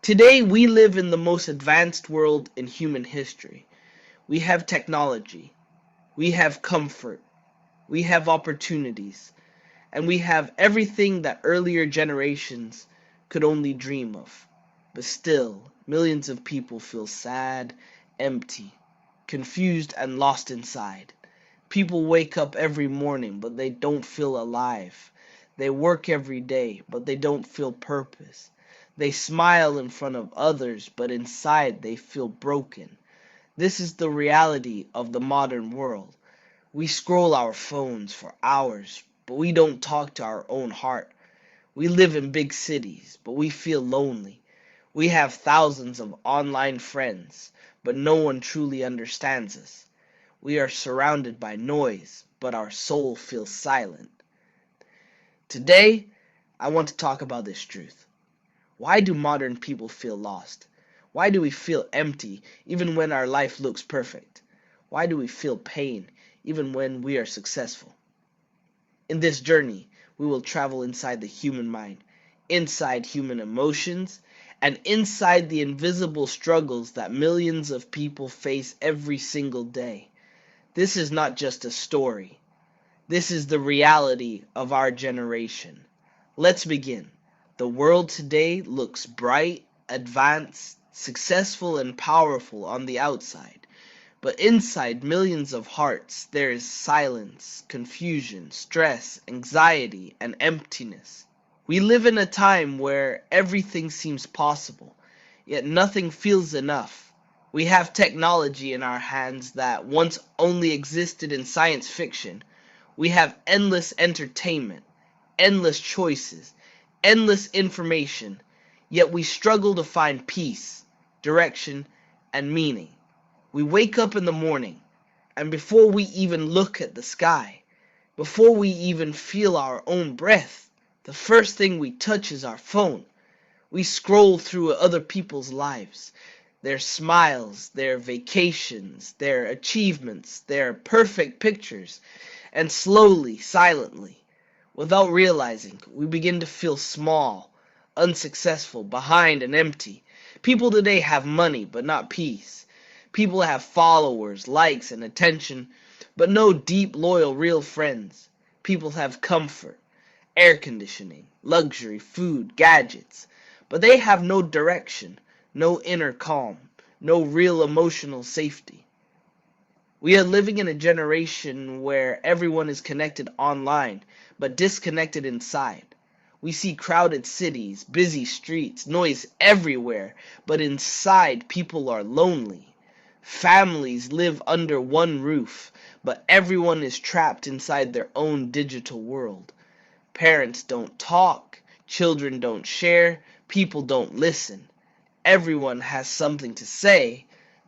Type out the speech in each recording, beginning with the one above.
Today, we live in the most advanced world in human history. We have technology, we have comfort, we have opportunities, and we have everything that earlier generations could only dream of. But still, millions of people feel sad, empty, confused, and lost inside. People wake up every morning, but they don't feel alive. They work every day, but they don't feel purpose. They smile in front of others, but inside they feel broken. This is the reality of the modern world. We scroll our phones for hours, but we don't talk to our own heart. We live in big cities, but we feel lonely. We have thousands of online friends, but no one truly understands us. We are surrounded by noise, but our soul feels silent. Today, I want to talk about this truth. Why do modern people feel lost? Why do we feel empty even when our life looks perfect? Why do we feel pain even when we are successful? In this journey, we will travel inside the human mind, inside human emotions, and inside the invisible struggles that millions of people face every single day. This is not just a story. This is the reality of our generation. Let's begin. The world today looks bright, advanced, successful, and powerful on the outside. But inside millions of hearts, there is silence, confusion, stress, anxiety, and emptiness. We live in a time where everything seems possible, yet nothing feels enough. We have technology in our hands that once only existed in science fiction. We have endless entertainment, endless choices, endless information, yet we struggle to find peace, direction, and meaning. We wake up in the morning, and before we even look at the sky, before we even feel our own breath, the first thing we touch is our phone. We scroll through other people's lives, their smiles, their vacations, their achievements, their perfect pictures, and slowly, silently, without realizing, we begin to feel small, unsuccessful, behind, and empty. People today have money, but not peace. People have followers, likes, and attention, but no deep, loyal, real friends. People have comfort, air conditioning, luxury, food, gadgets, but they have no direction, no inner calm, no real emotional safety. We are living in a generation where everyone is connected online, but disconnected inside. We see crowded cities, busy streets, noise everywhere, but inside people are lonely. Families live under one roof, but everyone is trapped inside their own digital world. Parents don't talk, children don't share, people don't listen. Everyone has something to say,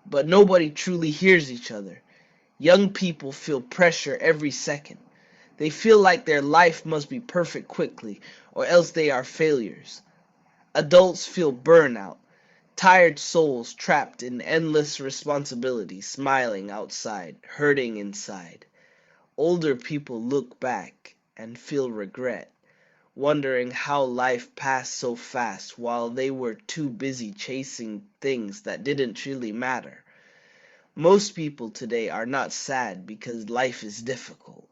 but nobody truly hears each other. Young people feel pressure every second. They feel like their life must be perfect quickly, or else they are failures. Adults feel burnout, tired souls trapped in endless responsibilities, smiling outside, hurting inside. Older people look back and feel regret, wondering how life passed so fast while they were too busy chasing things that didn't really matter. Most people today are not sad because life is difficult.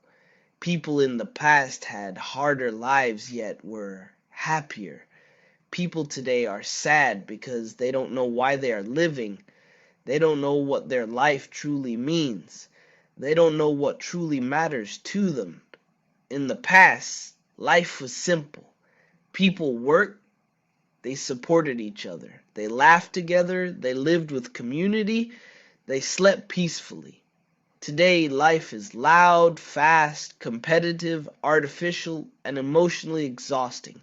People in the past had harder lives yet were happier. People today are sad because they don't know why they are living. They don't know what their life truly means. They don't know what truly matters to them. In the past, life was simple. People worked, they supported each other. They laughed together, they lived with community, they slept peacefully. Today, life is loud, fast, competitive, artificial, and emotionally exhausting.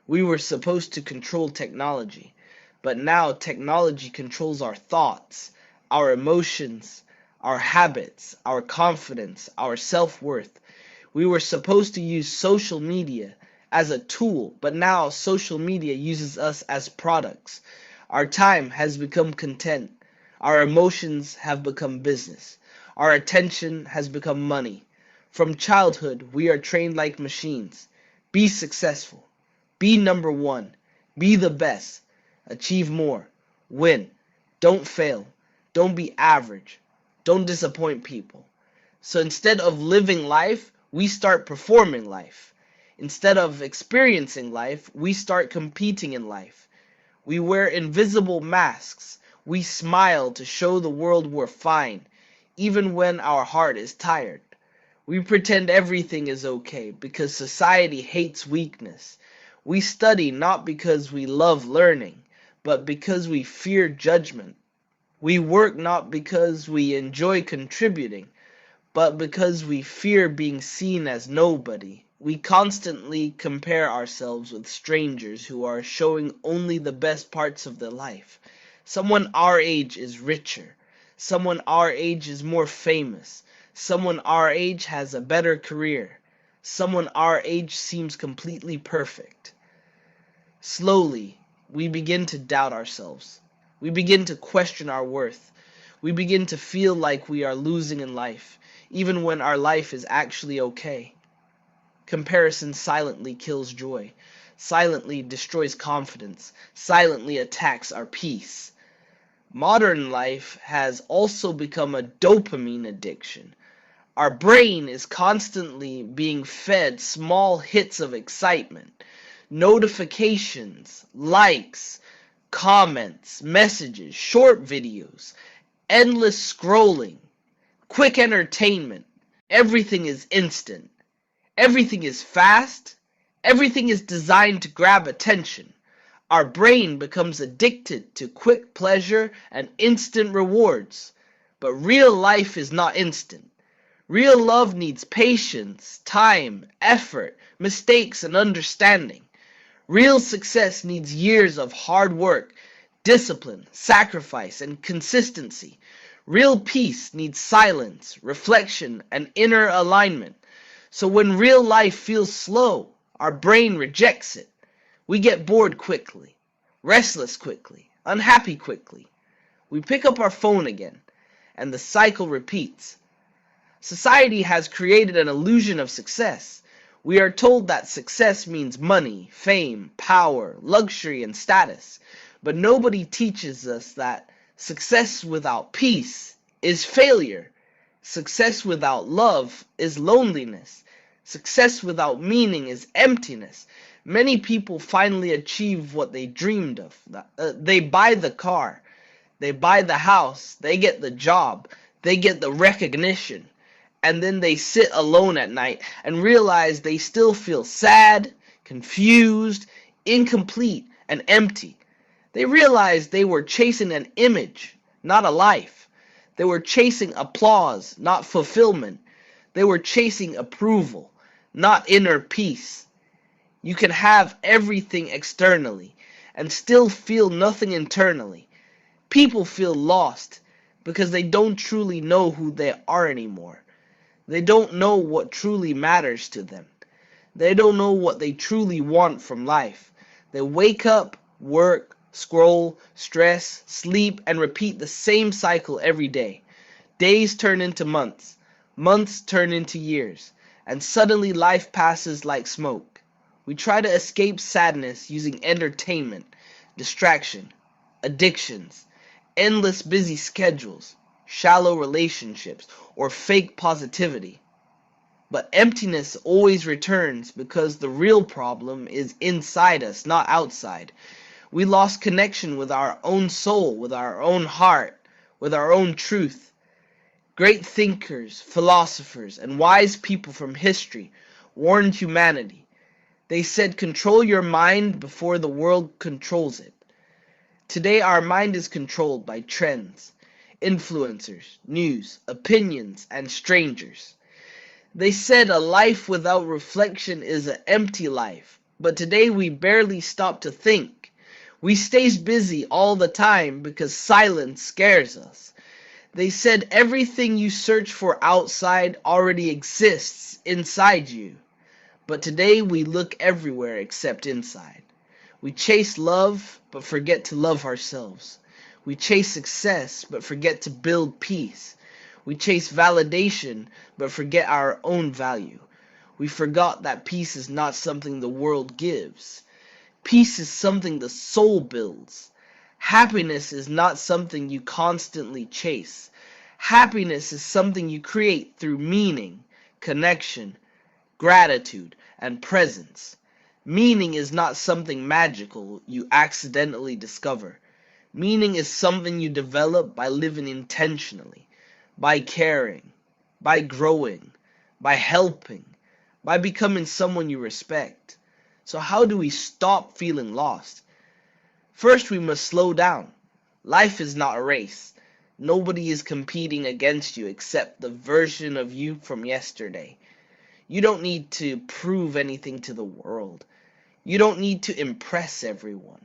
We were supposed to control technology, but now technology controls our thoughts, our emotions, our habits, our confidence, our self-worth. We were supposed to use social media as a tool, but now social media uses us as products. Our time has become content. Our emotions have become business. Our attention has become money. From childhood, we are trained like machines. Be successful. Be number one. Be the best. achieve more, win, don't fail, don't be average, don't disappoint people. So instead of living life, we start performing life. Instead of experiencing life, we start competing in life. We wear invisible masks. We smile to show the world we're fine, even when our heart is tired. We pretend everything is okay because society hates weakness. We study not because we love learning, but because we fear judgment. We work not because we enjoy contributing, but because we fear being seen as nobody. We constantly compare ourselves with strangers who are showing only the best parts of their life. Someone our age is richer. Someone our age is more famous. Someone our age has a better career. Someone our age seems completely perfect. Slowly, we begin to doubt ourselves. We begin to question our worth. We begin to feel like we are losing in life, even when our life is actually okay. Comparison silently kills joy, silently destroys confidence, silently attacks our peace. Modern life has also become a dopamine addiction. Our brain is constantly being fed small hits of excitement, notifications, likes, comments, messages, short videos, endless scrolling, quick entertainment. Everything is instant. Everything is fast. Everything is designed to grab attention. Our brain becomes addicted to quick pleasure and instant rewards. But real life is not instant. Real love needs patience, time, effort, mistakes, and understanding. Real success needs years of hard work, discipline, sacrifice, and consistency. Real peace needs silence, reflection, and inner alignment. So when real life feels slow, our brain rejects it. We get bored quickly, restless quickly, unhappy quickly. We pick up our phone again, and the cycle repeats. Society has created an illusion of success. We are told that success means money, fame, power, luxury, and status. But nobody teaches us that success without peace is failure. Success without love is loneliness. Success without meaning is emptiness. Many people finally achieve what they dreamed of. They buy the car, they buy the house, they get the job, they get the recognition, and then they sit alone at night and realize they still feel sad, confused, incomplete, and empty. They realize they were chasing an image, not a life. They were chasing applause, not fulfillment. They were chasing approval, not inner peace. You can have everything externally and still feel nothing internally. People feel lost because they don't truly know who they are anymore. They don't know what truly matters to them. They don't know what they truly want from life. They wake up, work, scroll, stress, sleep, and repeat the same cycle every day. Days turn into months. Months turn into years. And suddenly life passes like smoke. We try to escape sadness using entertainment, distraction, addictions, endless busy schedules, shallow relationships, or fake positivity. But emptiness always returns because the real problem is inside us, not outside. We lost connection with our own soul, with our own heart, with our own truth. Great thinkers, philosophers, and wise people from history warned humanity. They said, control your mind before the world controls it. Today our mind is controlled by trends, influencers, news, opinions, and strangers. They said a life without reflection is an empty life, but today we barely stop to think. We stay busy all the time because silence scares us. They said everything you search for outside already exists inside you, but today we look everywhere except inside. We chase love, but forget to love ourselves. We chase success, but forget to build peace. We chase validation, but forget our own value. We forgot that peace is not something the world gives. Peace is something the soul builds. Happiness is not something you constantly chase. Happiness is something you create through meaning, connection, gratitude, and presence. Meaning is not something magical you accidentally discover. Meaning is something you develop by living intentionally, by caring, by growing, by helping, by becoming someone you respect. So how do we stop feeling lost? First, we must slow down. Life is not a race. Nobody is competing against you except the version of you from yesterday. You don't need to prove anything to the world. You don't need to impress everyone.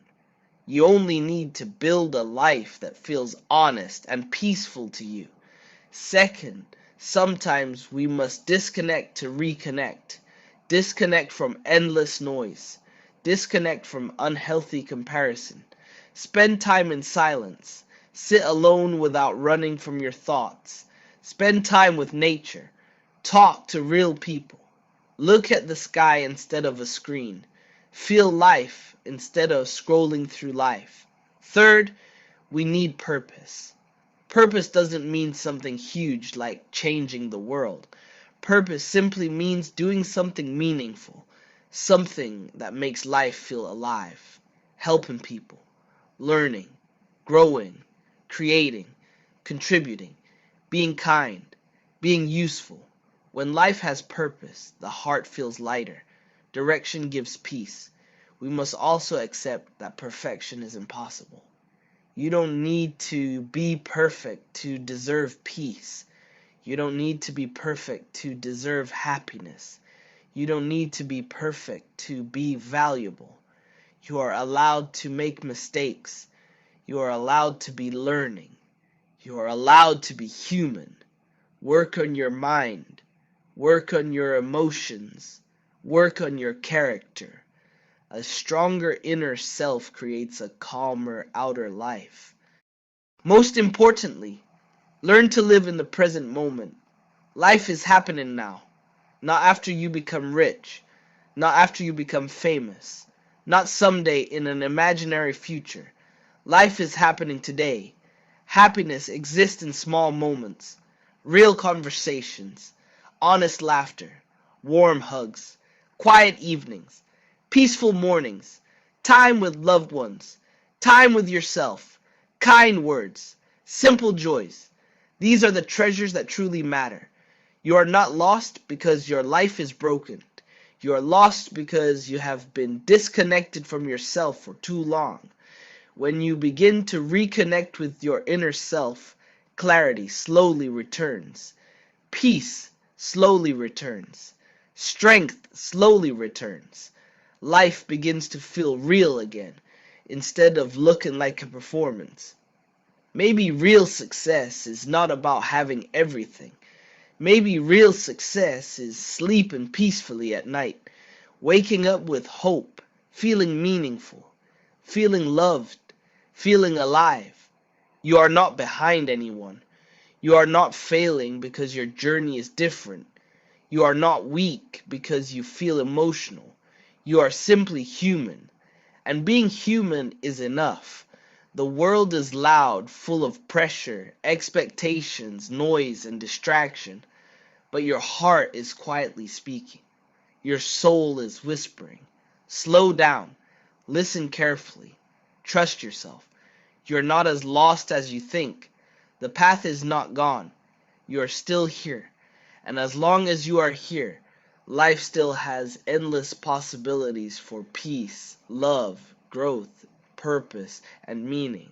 You only need to build a life that feels honest and peaceful to you. Second, sometimes we must disconnect to reconnect. Disconnect from endless noise. Disconnect from unhealthy comparison. Spend time in silence. Sit alone without running from your thoughts. Spend time with nature. Talk to real people. Look at the sky instead of a screen. Feel life instead of scrolling through life. Third, we need purpose. Purpose doesn't mean something huge like changing the world. Purpose simply means doing something meaningful, something that makes life feel alive, helping people, learning, growing, creating, contributing, being kind, being useful. When life has purpose, the heart feels lighter. Direction gives peace. We must also accept that perfection is impossible. You don't need to be perfect to deserve peace. You don't need to be perfect to deserve happiness. You don't need to be perfect to be valuable. You are allowed to make mistakes. You are allowed to be learning. You are allowed to be human. Work on your mind. Work on your emotions. Work on your character. A stronger inner self creates a calmer outer life. Most importantly, learn to live in the present moment. Life is happening now, not after you become rich, not after you become famous, not someday in an imaginary future. Life is happening today. Happiness exists in small moments, real conversations, honest laughter, warm hugs, quiet evenings, peaceful mornings, time with loved ones, time with yourself, kind words, simple joys. These are the treasures that truly matter. You are not lost because your life is broken. You are lost because you have been disconnected from yourself for too long. When you begin to reconnect with your inner self, clarity slowly returns. Peace slowly returns. Strength slowly returns. Life begins to feel real again, instead of looking like a performance. Maybe real success is not about having everything. Maybe real success is sleeping peacefully at night, waking up with hope, feeling meaningful, feeling loved, feeling alive. You are not behind anyone. You are not failing because your journey is different. You are not weak because you feel emotional. You are simply human. And being human is enough. The world is loud, full of pressure, expectations, noise, and distraction. But your heart is quietly speaking. Your soul is whispering. Slow down. Listen carefully. Trust yourself. You're not as lost as you think. The path is not gone. You are still here. And as long as you are here, life still has endless possibilities for peace, love, growth, purpose, and meaning.